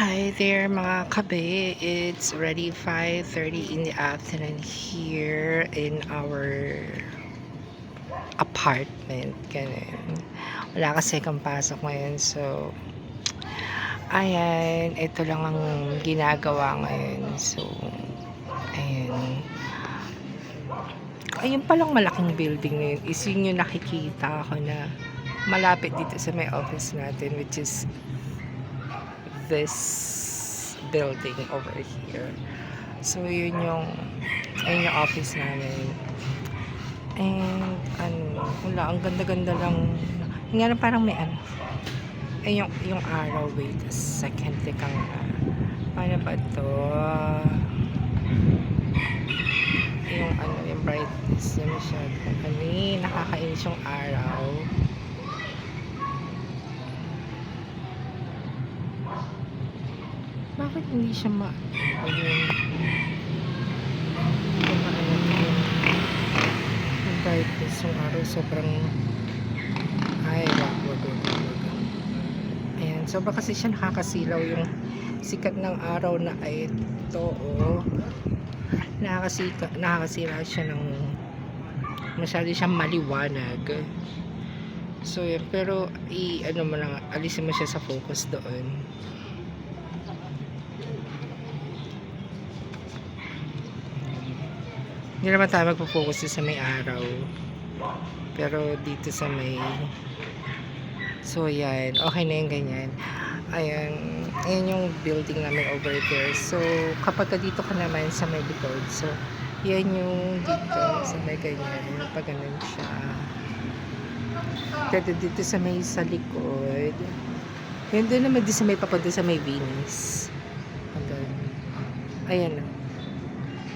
Hi there mga kabe, it's already 5:30 in the afternoon here in our apartment. Ganun. Wala kasi kang pasok ngayon, so ayan, ito lang ang ginagawa ngayon. So ayan, ayun palang malaking building na yun is yun yung nakikita ko na malapit dito sa may office natin, which is this building over here. So ayun yung office namin. And wala, ang ganda-ganda lang. Nga na parang may yung araw, wait a second, teka nga. Paano ba to? Yung brightness na masyadong nakakainis yung araw. Bakit hindi siya yung brightness yung araw sobrang wag. Ayan, sobra kasi siya nakakasilaw yung sikat ng araw na ito, nakakasira siya ng masyado siyang maliwanag. So yun, pero alisin mo siya sa focus doon. Hindi naman tayo magpo-focus sa may araw, pero dito sa may, so yan, okay na yung ganyan. Ayan yung building namin over there. So kapag dito ka naman sa may likod, so yan yung dito sa may ganyan, pag ganun siya. Pero dito sa may sa likod, yun doon naman din sa may papunta sa may Venus. Ayan na,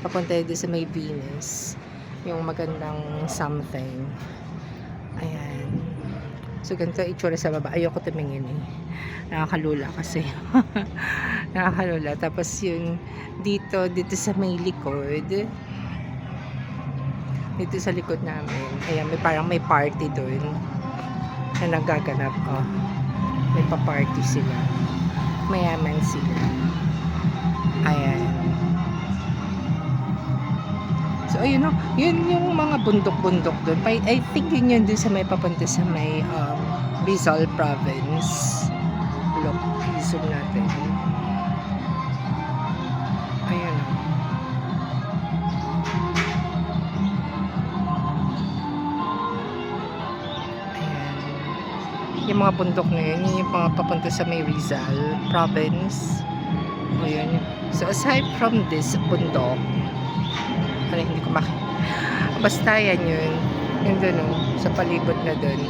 papunta doon sa may Venus, yung magandang something. Ayan, so ganito itsura sa baba. Ayoko tumingin nakakalula kasi. Nakakalula. Tapos yun dito sa may likod, dito sa likod namin, ayan, parang may party doon na nagaganap. May pa-party sila, mayaman sila. Ayan. So ayun yun yung mga bundok-bundok doon. I think yun doon sa may papunta sa may Rizal province. Look, zoom natin. Ayan. Ayan. Yung mga bundok na yun, yung mga papunta sa may Rizal province. Ayan. So aside from this bundok, hindi ko basta yan yun dun sa palibot na dun.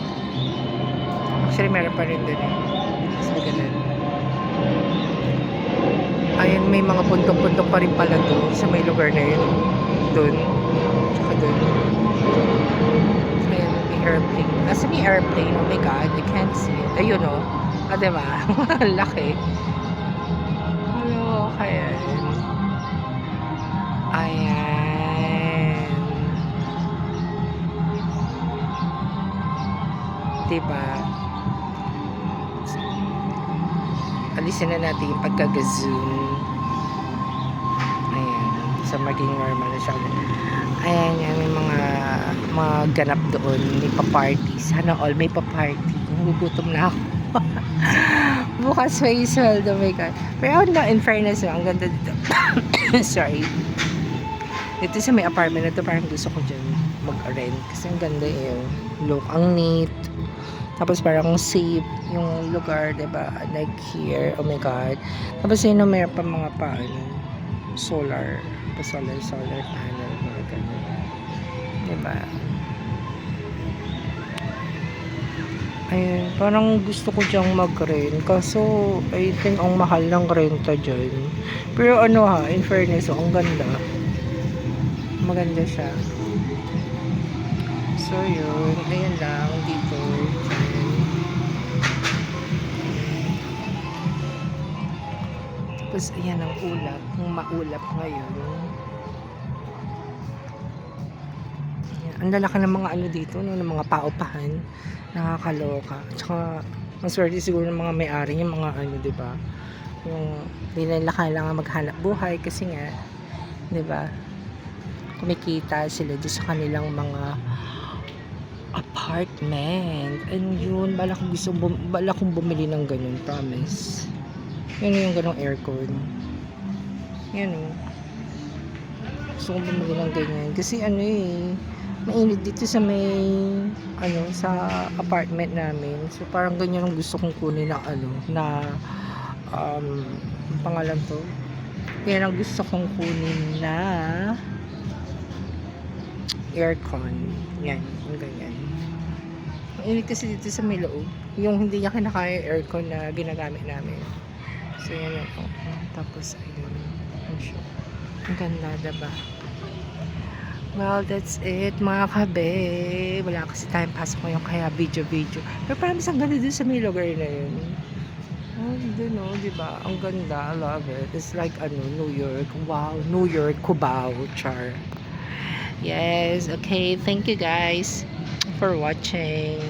Actually meron pa rin dun so ganun. Ayun, may mga puntok-puntok pa rin pala dun sa may lugar na yun, dun tsaka dun. Ayun, may airplane. May airplane, oh my god, I can't see it. Ayun diba? Laki. Hello, kaya ayan. Diba? Alisin na natin yung pagkag-zoom. Ayan. So maging normal na siya. Ayan yan, may mga ganap doon. May pa-party. Sana all may pa-party. Nagugutom na ako. Bukas may sweldo, oh my god. Pero in fairness, ang ganda dito. Sorry. Dito sa may apartment na to, parang gusto ko dyan mag-rent. Kasi ang ganda yung look. Ang neat. Tapos parang safe yung lugar, diba? Like here, oh my god. Tapos yun mayroon pa mga solar panel, mga ganun. Diba? Ayun, parang gusto ko dyang mag-rent. Kaso, I think ang mahal ng renta dyan. Pero in fairness, ang ganda. Maganda siya. So yun, ayun lang dito. Tapos ayan ang ulap, yung maulap ngayon. Ayan, ang lalaki ng mga dito, ng mga paupahan. Nakakaloka. Tsaka, ang swerte siguro ng mga may-ari, yung mga diba? Yung hindi nila kailangan maghanap buhay kasi nga, 'di ba? Kumikita sila doon sa kanilang mga apartment. And yun, bala kong bumili ng ganun, promise. Yun yung ganung aircon. Yan o. Gusto kong bumili ng ganyan. Kasi ano mainit dito sa may, sa apartment namin. So, parang ganyan ang gusto kong kunin na ang pangalan to. Yan ang gusto kong kunin na aircon. Yan, yung ganyan. Mainit kasi dito sa may loob. Yung hindi niya kinakaya aircon na ginagamit namin. So, yan ako. Tapos, ayun. Ang ganda, diba? Well, that's it, mga kabe. Wala kasi tayong pasok ngayon, kaya video. Pero parang isang ganda dun sa may lugar na yun. Oh, dun diba? Ang ganda. I love it. It's like, New York. Wow, New York, Cubao, char. Yes, okay. Thank you guys for watching.